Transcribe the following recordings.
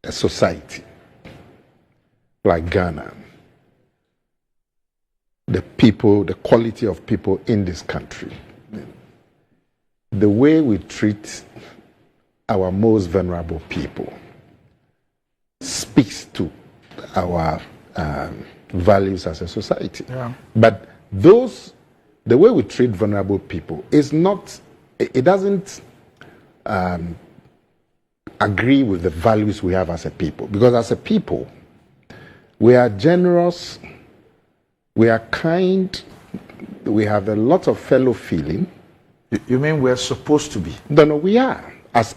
a society like Ghana, the people, the quality of people in this country, the way we treat our most vulnerable people speaks to our values as a society. Yeah. But the way we treat vulnerable people is not, it doesn't agree with the values we have as a people. Because as a people, we are generous, we are kind, we have a lot of fellow feeling. You mean we're supposed to be? No, we are as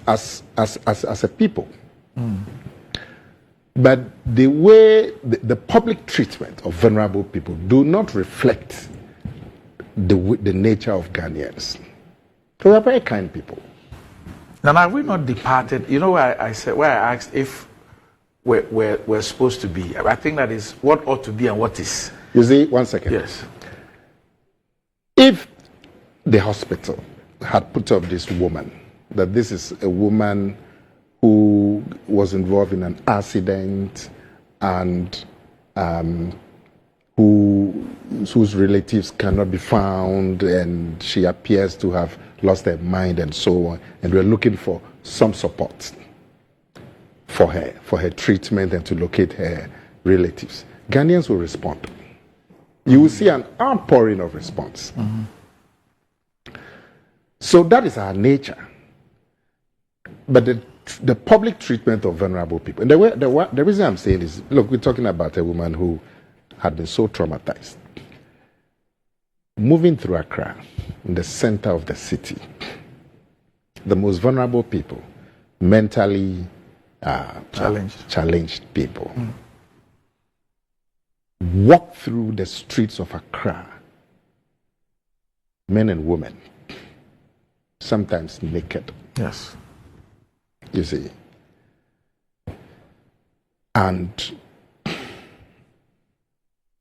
a people. But the way the public treatment of vulnerable people do not reflect the nature of Ghanaians. So we are very kind people. Now, have we not departed? You know where I asked if we're supposed to be. I think that is what ought to be and what is. You see, 1 second. Yes. If the hospital had put up this woman, that this is a woman who was involved in an accident and whose relatives cannot be found, and she appears to have lost her mind and so on, and we're looking for some support for her treatment and to locate her relatives, Ghanaians will respond. You will see an outpouring of response. So that is our nature. But the public treatment of vulnerable people, and the reason I'm saying is, look, we're talking about a woman who had been so traumatized. Moving through Accra, in the center of the city, the most vulnerable people, mentally challenged people, walk through the streets of Accra, men and women, sometimes naked. Yes. You see. And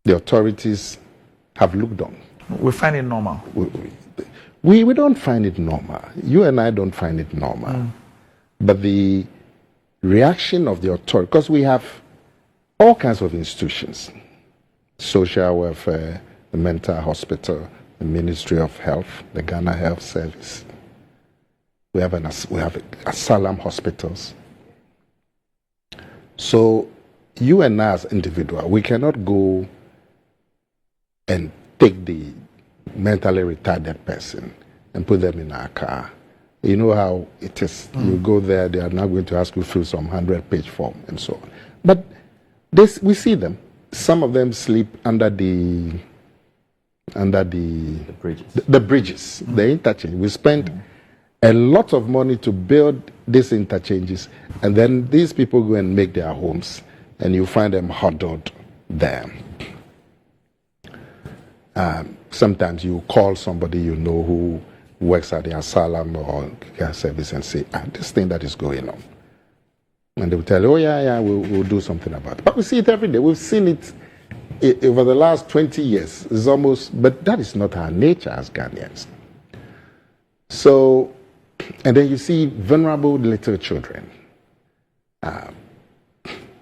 the authorities have looked on. We find it normal. We don't find it normal. You and I don't find it normal. But the reaction of the authority, because we have all kinds of institutions, social welfare, the mental hospital, the Ministry of Health, the Ghana Health Service. We have asylum hospitals. So you and I as individuals, we cannot go and take the mentally retarded person and put them in our car. You know how it is. You go there, they are now going to ask you to fill some 100-page form and so on. But we see them. Some of them sleep under the bridges, the interchange. We spend a lot of money to build these interchanges, and then these people go and make their homes, and you find them huddled there. Sometimes you call somebody you know who works at the asylum or care service and say, this thing that is going on. And they will tell you, oh yeah, we'll do something about it. But we see it every day. We've seen it over the last 20 years. It's almost, but that is not our nature as Ghanaians. So, and then you see vulnerable little children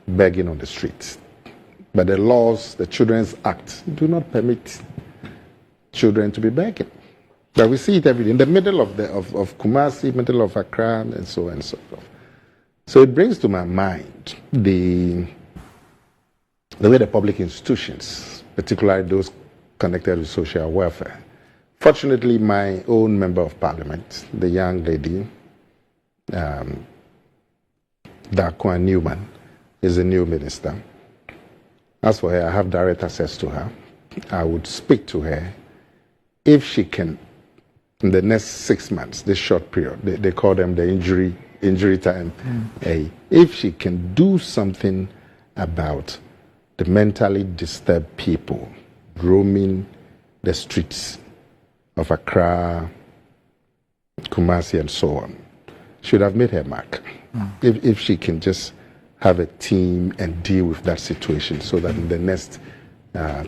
begging on the streets. But the laws, the Children's Act, do not permit children to be begging. But we see it every day, in the middle of Kumasi, middle of Accra, and so on and so forth. So it brings to my mind the way the public institutions, particularly those connected with social welfare. Fortunately, my own member of parliament, the young lady, Dakwa Newman, is a new minister. As for her, I have direct access to her. I would speak to her if she can, in the next 6 months, this short period, they call them the injury time, if she can do something about the mentally disturbed people roaming the streets of Accra, Kumasi, and so on, she would have made her mark. If she can just have a team and deal with that situation, so that in the next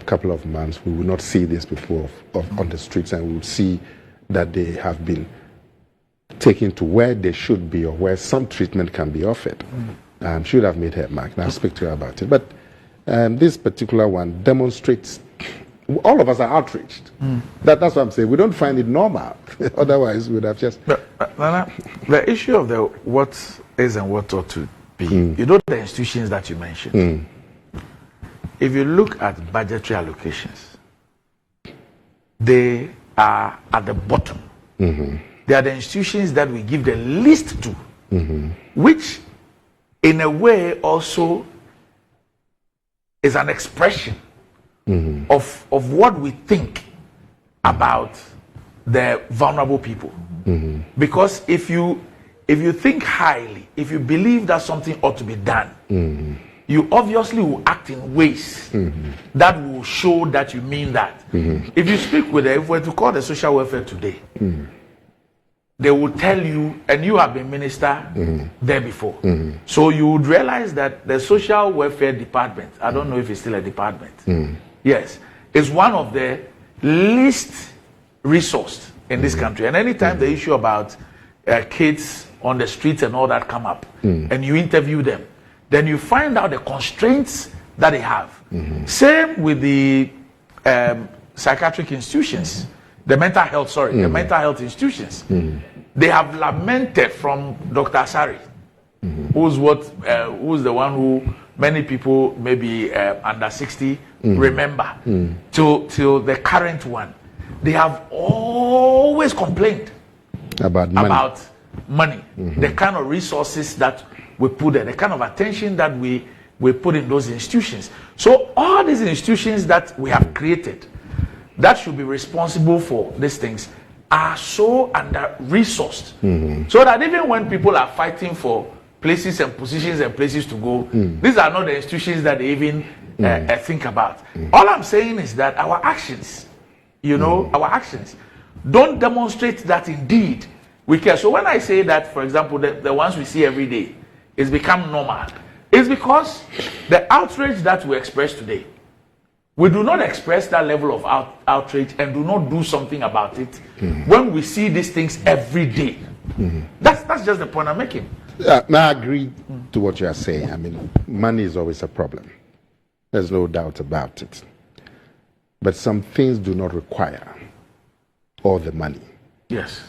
couple of months we will not see these people on the streets, and we will see that they have been taken to where they should be or where some treatment can be offered. Should have made her mark. And I'll speak to her about it. But this particular one demonstrates, all of us are outraged. That's what I'm saying. We don't find it normal. Otherwise, we would have just... But, Nana, the issue of the what is and what ought to be, you know the institutions that you mentioned. If you look at budgetary allocations, they are at the bottom. They are the institutions that we give the least to, which in a way also is an expression of what we think about the vulnerable people. Because if you think highly, if you believe that something ought to be done, you obviously will act in ways that will show that you mean that. If you speak with them, if we were to call the social welfare today, they will tell you, and you have been minister there before, so you would realize that the social welfare department, I don't know if it's still a department, yes, is one of the least resourced in this country. And anytime the issue about kids on the streets and all that come up, and you interview them, then you find out the constraints that they have. Same with the psychiatric institutions, the mental health, the mental health institutions. They have lamented from Dr. Asari, who's the one who many people, maybe under 60, remember, till the current one. They have always complained about money, the kind of resources that we put there, the kind of attention that we put in those institutions. So all these institutions that we have created that should be responsible for these things are so under-resourced, so that even when people are fighting for places and positions and places to go, these are not the institutions that they even think about. All I'm saying is that our actions, our actions don't demonstrate that indeed we care. So when I say that, for example, the ones we see every day, it's become normal, it's because the outrage that we express today, we do not express that level of outrage and do not do something about it when we see these things every day. That's just the point I'm making. I agree to what you are saying. I mean, money is always a problem. There's no doubt about it. But some things do not require all the money. Yes.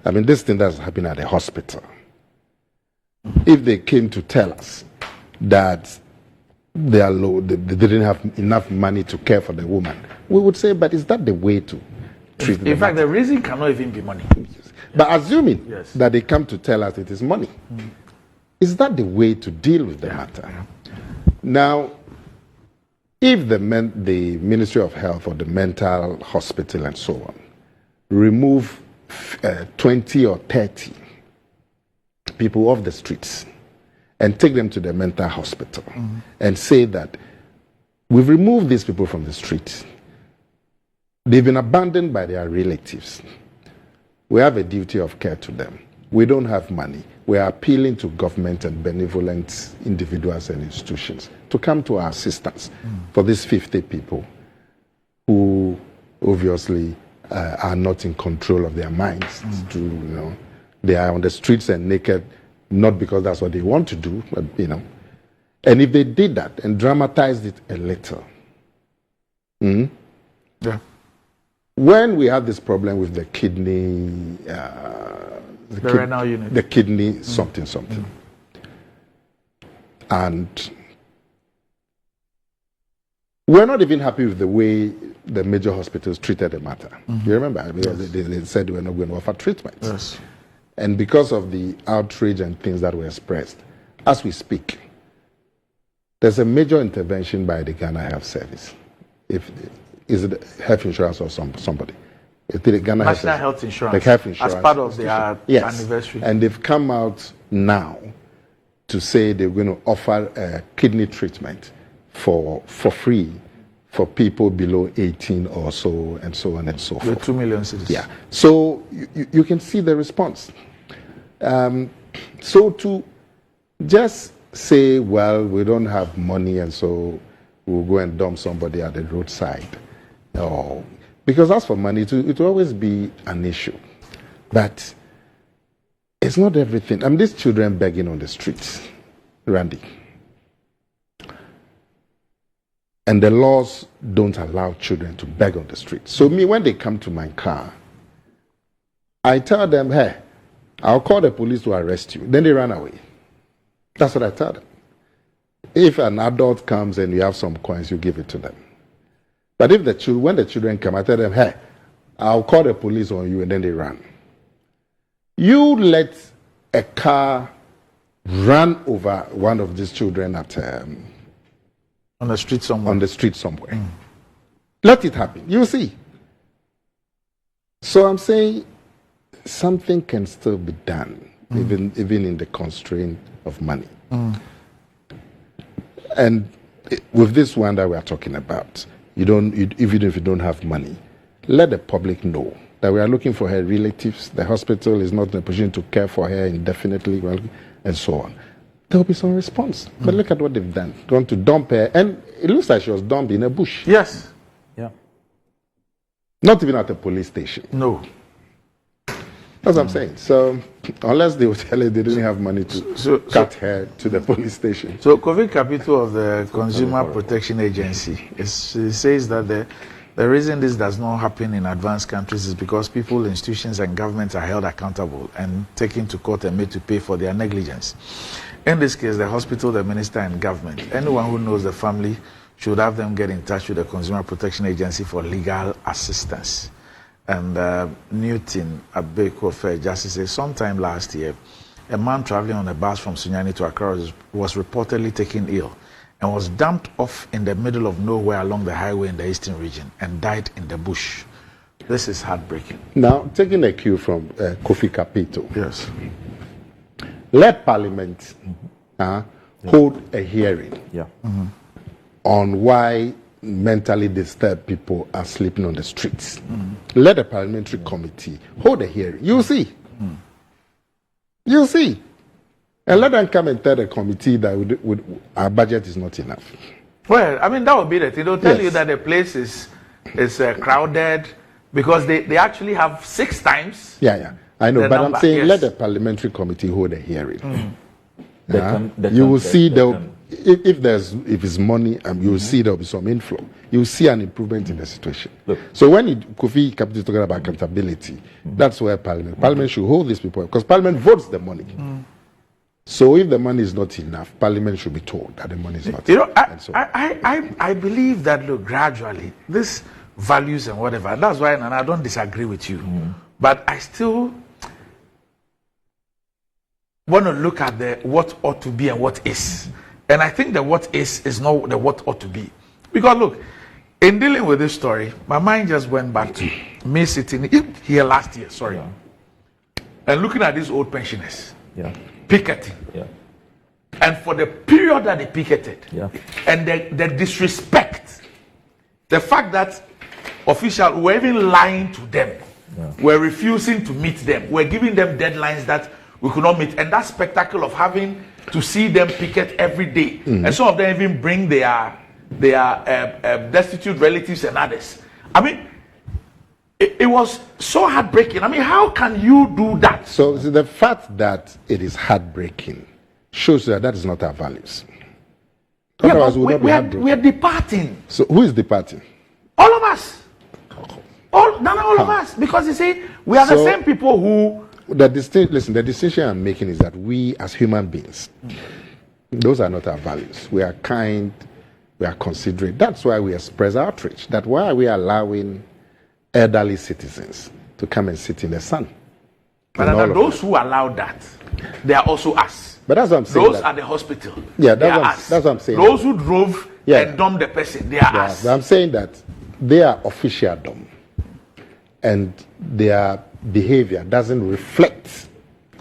I mean, this thing that's happening at the hospital, if they came to tell us that they are low, they didn't have enough money to care for the woman, we would say, but is that the way to treat them? In fact, the reason cannot even be money. But assuming that they come to tell us it is money, is that the way to deal with the matter? Now, if the Ministry of Health or the mental hospital and so on remove 20 or 30 people off the streets and take them to the mental hospital and say that we've removed these people from the streets, they've been abandoned by their relatives, we have a duty of care to them, we don't have money, we are appealing to government and benevolent individuals and institutions to come to our assistance for these 50 people who obviously are not in control of their minds. They are on the streets and naked, not because that's what they want to do, but and if they did that and dramatized it a little, when we have this problem with the kidney, the renal unit, the kidney something, and we're not even happy with the way the major hospitals treated the matter. You remember? Because they said they were not going to offer treatment. Yes. And because of the outrage and things that were expressed, as we speak, there's a major intervention by the Ghana Health Service. Is it health insurance or somebody? The Ghana National Health Insurance. The health insurance. As part of their anniversary. And they've come out now to say they're going to offer kidney treatment for free for people below 18 or so, and so on and so forth. With 2 million citizens. Yeah. So you can see the response. So to just say, well, we don't have money and so we'll go and dump somebody at the roadside. No. Because as for money, it will always be an issue. But it's not everything. I mean, these children begging on the streets, Randy. And the laws don't allow children to beg on the street. So me, when they come to my car, I tell them, hey, I'll call the police to arrest you. Then they run away. That's what I tell them. If an adult comes and you have some coins, you give it to them. But if when the children come, I tell them, hey, I'll call the police on you, and then they run. You let a car run over one of these children at on the street somewhere. Let it happen. You see. So I'm saying something can still be done, even in the constraint of money. And with this one that we are talking about, even if you don't have money, let the public know that we are looking for her relatives. The hospital is not in a position to care for her indefinitely, and so on. There will be some response. But look at what they've done. Gone to dump her, and it looks like she was dumped in a bush. Yes. Yeah. Not even at a police station. No. That's what I'm saying. So, unless they will tell her they didn't have money to cut her to the police station. So, COVID Capital of the Consumer Protection Agency it says that the reason this does not happen in advanced countries is because people, institutions, and governments are held accountable and taken to court and made to pay for their negligence. In this case, the hospital, the minister, and government, anyone who knows the family should have them get in touch with the Consumer Protection Agency for legal assistance. And Newton Abekofe Justice says sometime last year, a man traveling on a bus from Sunyani to Accra was reportedly taken ill and was dumped off in the middle of nowhere along the highway in the eastern region and died in the bush. This is heartbreaking. Now, taking a cue from Kofi Kapito. Yes. Let Parliament hold a hearing on why mentally disturbed people are sleeping on the streets. Let the parliamentary committee hold a hearing. You'll see. You'll see. And let them come and tell the committee that our budget is not enough. Well, I mean, that would be the thing. They'll tell you that the place is crowded because they actually have 6 times. Yeah. I know, but number, I'm saying let yes. the parliamentary committee hold a hearing. You will see if it's money, you will see there will be some inflow. You will see an improvement in the situation. Look. So when Kofi Capital is talking about accountability, that's where Parliament should hold these people, because Parliament votes the money. So if the money is not enough, Parliament should be told that the money is not enough. I believe that, look, gradually, this values and whatever, that's why, and I don't disagree with you, but I still want to look at the what ought to be and what is. And I think that what is not the what ought to be. Because look, in dealing with this story, my mind just went back to me sitting here last year, and looking at these old pensioners picketing. And for the period that they picketed, and the disrespect, the fact that officials were even lying to them, were refusing to meet them, were giving them deadlines that we could not meet, and that spectacle of having to see them picket every day, and some of them even bring their destitute relatives and others. I mean, it was so heartbreaking. I mean, how can you do that? So the fact that it is heartbreaking shows that is not our values. Otherwise, we are departing. So who is departing? All of us. All of us. Because you see, we are the same people who... The distinction I'm making is that we as human beings, those are not our values. We are kind, we are considerate. That's why we express outrage. That why are we allowing elderly citizens to come and sit in the sun? But those who allow that, they are also us. But that's what I'm saying. Those at the hospital. Yeah, that's what I'm saying. Those who drove and dumped the person, they are us. But I'm saying that they are officialdom, and their behavior doesn't reflect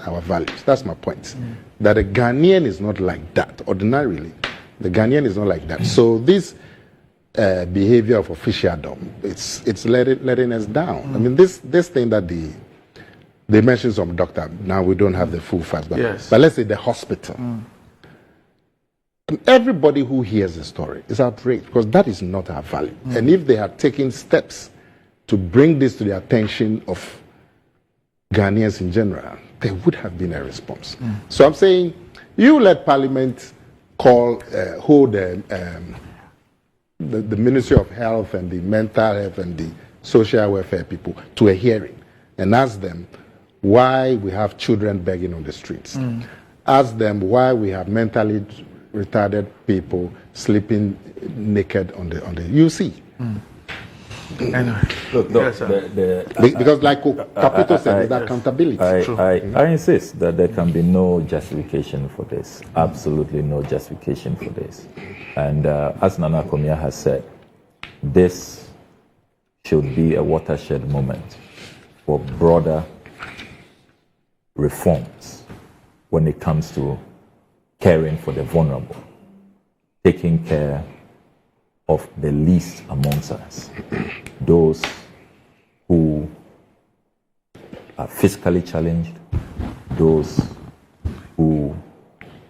our values. That's my point. That a Ghanaian is not like that. Ordinarily, the Ghanaian is not like that. So this behavior of officialdom, it's letting us down. I mean, this thing that they mentioned some doctor. Now we don't have the full facts, but let's say the hospital. And everybody who hears the story is outraged, because that is not our value. And if they had taken steps to bring this to the attention of Ghanaians in general, there would have been a response. So I'm saying, you let Parliament hold the Ministry of Health and the mental health and the social welfare people to a hearing and ask them why we have children begging on the streets. Ask them why we have mentally retarded people sleeping naked on the you see. Anyway, Look, yes, Because like Capito said, it's accountability. I insist that there can be no justification for this. Absolutely no justification for this. And as Nana Komia has said, this should be a watershed moment for broader reforms when it comes to caring for the vulnerable, taking care of the least amongst us, those who are physically challenged, those who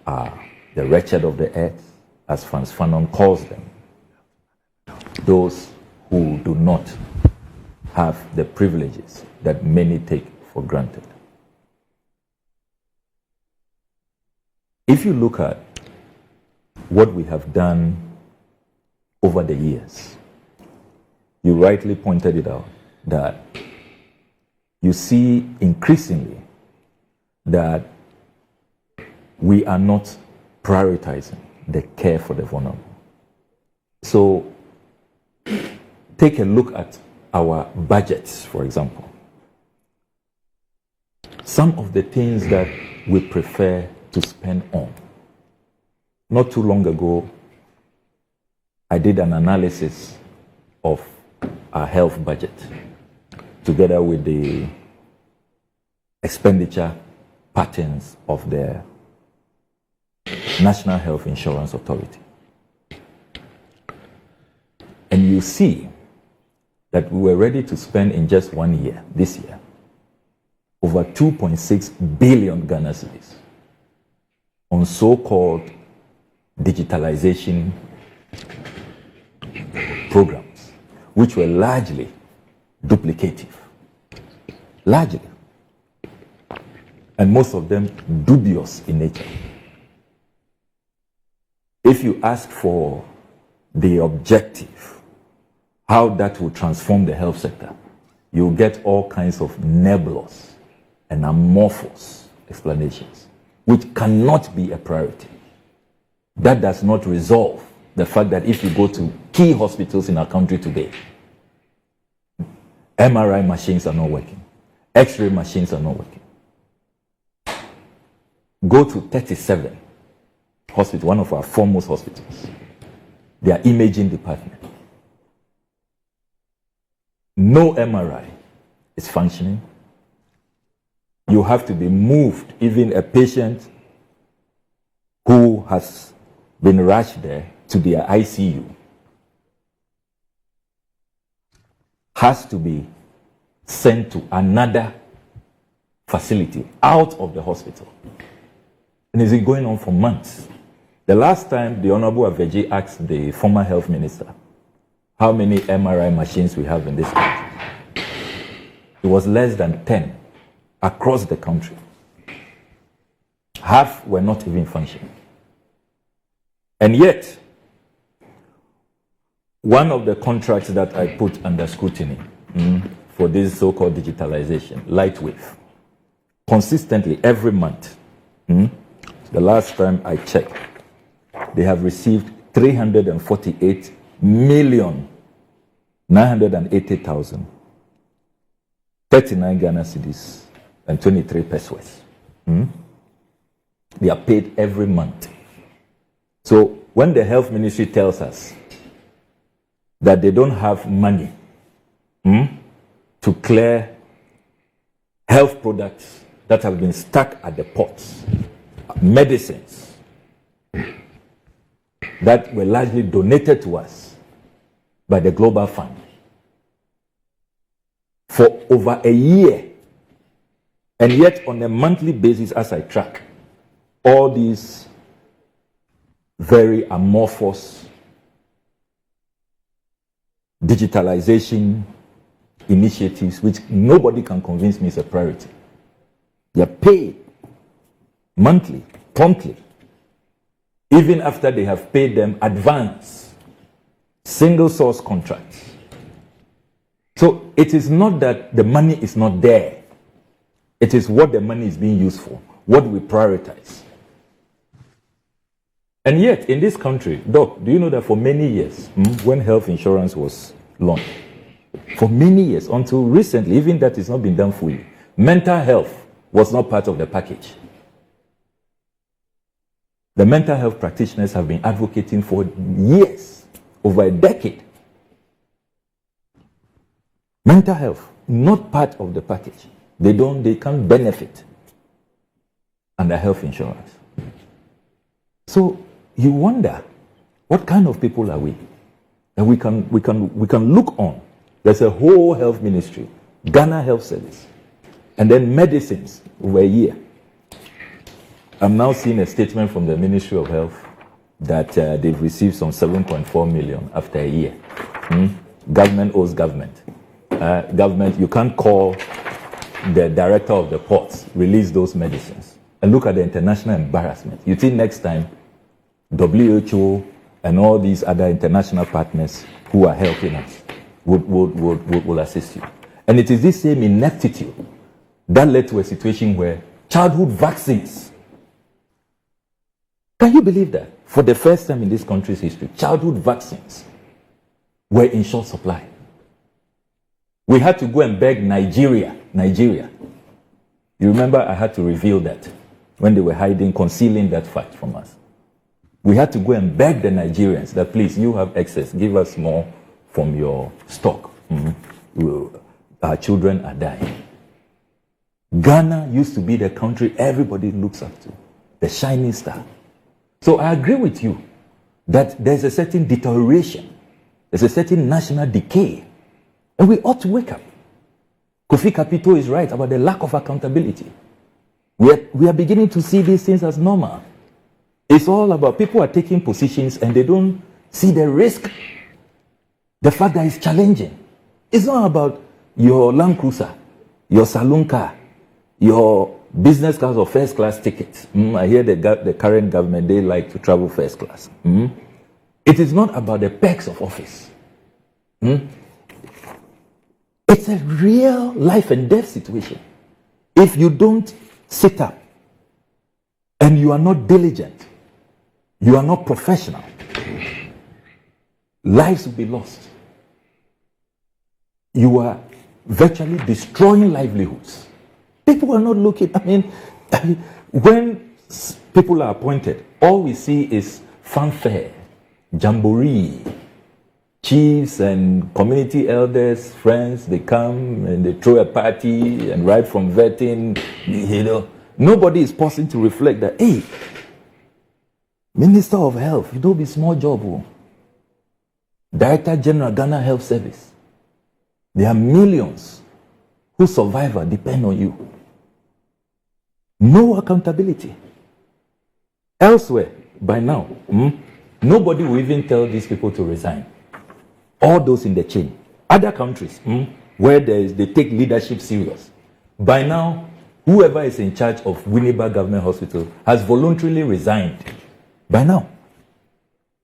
are the wretched of the earth, as Frantz Fanon calls them, those who do not have the privileges that many take for granted. If you look at what we have done over the years, you rightly pointed it out that you see increasingly that we are not prioritizing the care for the vulnerable. So take a look at our budgets, for example. Some of the things that we prefer to spend on. Not too long ago, I did an analysis of our health budget together with the expenditure patterns of the National Health Insurance Authority. And you see that we were ready to spend in just 1 year, this year, over 2.6 billion Ghana cedis on so-called digitalization programs, which were largely duplicative. Largely. And most of them dubious in nature. If you ask for the objective, how that will transform the health sector, you'll get all kinds of nebulous and amorphous explanations, which cannot be a priority. That does not resolve the fact that if you go to key hospitals in our country today, MRI machines are not working, X-ray machines are not working. Go to 37 hospitals, one of our foremost hospitals, their imaging department. No MRI is functioning. You have to be moved. Even a patient who has been rushed there to their ICU has to be sent to another facility out of the hospital. And it's been going on for months. The last time the Honorable Aveji asked the former health minister how many MRI machines we have in this country, it was less than 10 across the country. Half were not even functioning. And yet, one of the contracts that I put under scrutiny for this so-called digitalization, Lightwave, consistently every month, the last time I checked, they have received 348,980,039 Ghana cedis and 23 pesos. They are paid every month. So when the health ministry tells us that they don't have money to clear health products that have been stuck at the ports, medicines that were largely donated to us by the Global Fund for over a year, and yet on a monthly basis as I track all these very amorphous digitalization initiatives, which nobody can convince me is a priority. They are paid monthly, promptly. even after they have paid them advance, single source contracts. So it is not that the money is not there. It is what the money is being used for, what we prioritize. And yet, in this country, Doc, do you know that for many years, when health insurance was launched, for many years, until recently, even that has not been done fully, mental health was not part of the package. The mental health practitioners have been advocating for years, over a decade. Mental health, not part of the package. They can't benefit under health insurance. So you wonder, what kind of people are we? And we can look on. There's a whole health ministry, Ghana Health Service, and then medicines over a year. I'm now seeing a statement from the Ministry of Health that they've received some 7.4 million after a year. Government owes government. Government, you can't call the director of the ports, release those medicines. And look at the international embarrassment. You think next time, WHO and all these other international partners who are helping us will assist you. And it is this same ineptitude that led to a situation where childhood vaccines, can you believe that? For the first time in this country's history, childhood vaccines were in short supply. We had to go and beg Nigeria. You remember I had to reveal that when they were concealing that fact from us. We had to go and beg the Nigerians that, please, you have excess, give us more from your stock. Our children are dying. Ghana used to be the country everybody looks up to, the shining star. So I agree with you that there's a certain deterioration, there's a certain national decay, and we ought to wake up. Kofi Kapito is right about the lack of accountability. We are beginning to see these things as normal. It's all about people are taking positions and they don't see the risk, the fact that it's challenging. It's not about your Land Cruiser, your saloon car, your business class or first class tickets. I hear the current government, they like to travel first class. It is not about the perks of office. It's a real life and death situation. If you don't sit up and you are not diligent, you are not professional, lives will be lost. You are virtually destroying livelihoods. People are not looking. When people are appointed, all we see is fanfare, jamboree, chiefs and community elders, friends, they come and they throw a party and right from vetting, nobody is pausing to reflect that, hey, Minister of Health, you don't be small job. Director General Ghana Health Service. There are millions whose survival depend on you. No accountability. Elsewhere, by now, nobody will even tell these people to resign. All those in the chain. Other countries, where they take leadership serious. By now, whoever is in charge of Winneba Government Hospital has voluntarily resigned. By now,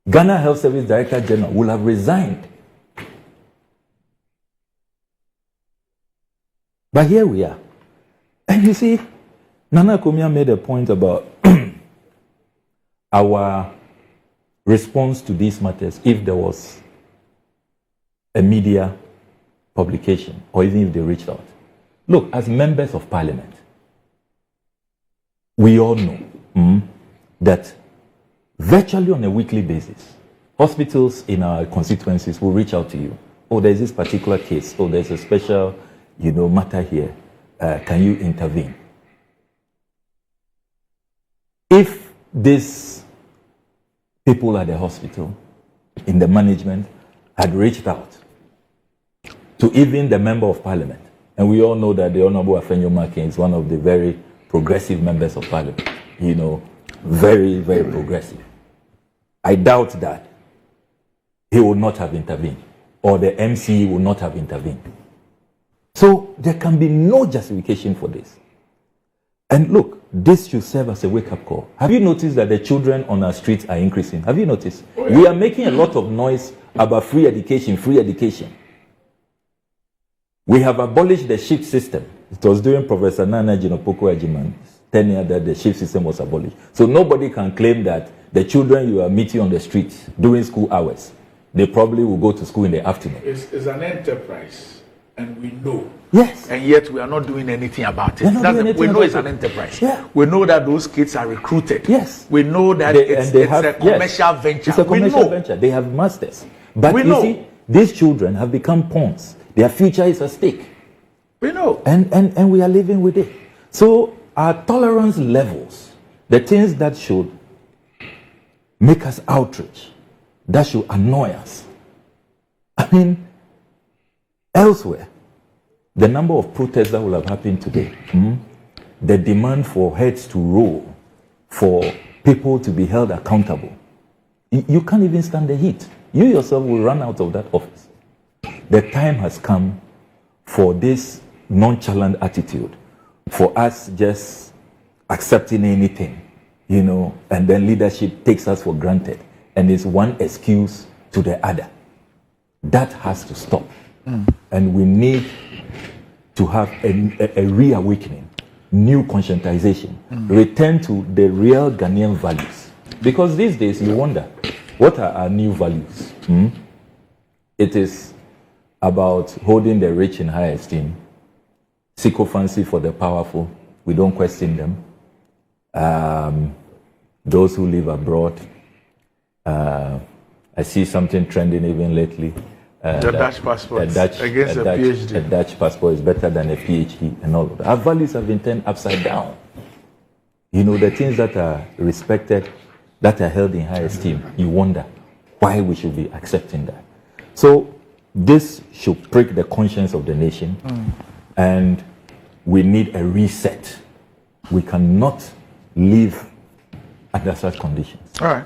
Ghana Health Service Director General will have resigned. But here we are. And you see, Nana Kumia made a point about our response to these matters if there was a media publication or even if they reached out. Look, as members of parliament, we all know that virtually on a weekly basis, hospitals in our constituencies will reach out to you. Oh, there's this particular case. Oh, there's a special, matter here. Can you intervene? If these people at the hospital, in the management, had reached out to even the member of parliament, and we all know that the Honorable Afenyo Makin is one of the very progressive members of parliament, very, very progressive. I doubt that he would not have intervened, or the MC would not have intervened. So there can be no justification for this. And look, this should serve as a wake-up call. Have you noticed that the children on our streets are increasing? Have you noticed? We are making a lot of noise about free education, free education. We have abolished the shift system. It was during Professor Nana Jinopoko Ajiman's tenure that the shift system was abolished. So nobody can claim that the children you are meeting on the streets during school hours, they probably will go to school in the afternoon. It's an enterprise, and we know. Yes. And yet we are not doing anything about it. We know it's an enterprise. Yeah. We know that those kids are recruited. Yes. We know that it's a commercial venture. It's a commercial venture. They have masters. But we you see, these children have become pawns. Their future is at stake. We know. And we are living with it. So our tolerance levels, the things that should make us outrage, that should annoy us. I mean, elsewhere, the number of protests that will have happened today, the demand for heads to roll, for people to be held accountable, you can't even stand the heat. You yourself will run out of that office. The time has come for this nonchalant attitude, for us just accepting anything, and then leadership takes us for granted, and it's one excuse to the other. That has to stop. And we need to have a reawakening, new conscientization, return to the real Ghanaian values. Because these days you wonder, what are our new values? It is about holding the rich in high esteem, sycophancy for the powerful, we don't question them. Those who live abroad, I see something trending even lately. The Dutch passport against a PhD. A Dutch passport is better than a PhD and all of that. Our values have been turned upside down. The things that are respected, that are held in high esteem, you wonder why we should be accepting that. So this should prick the conscience of the nation, and we need a reset. We cannot live under such conditions. All right.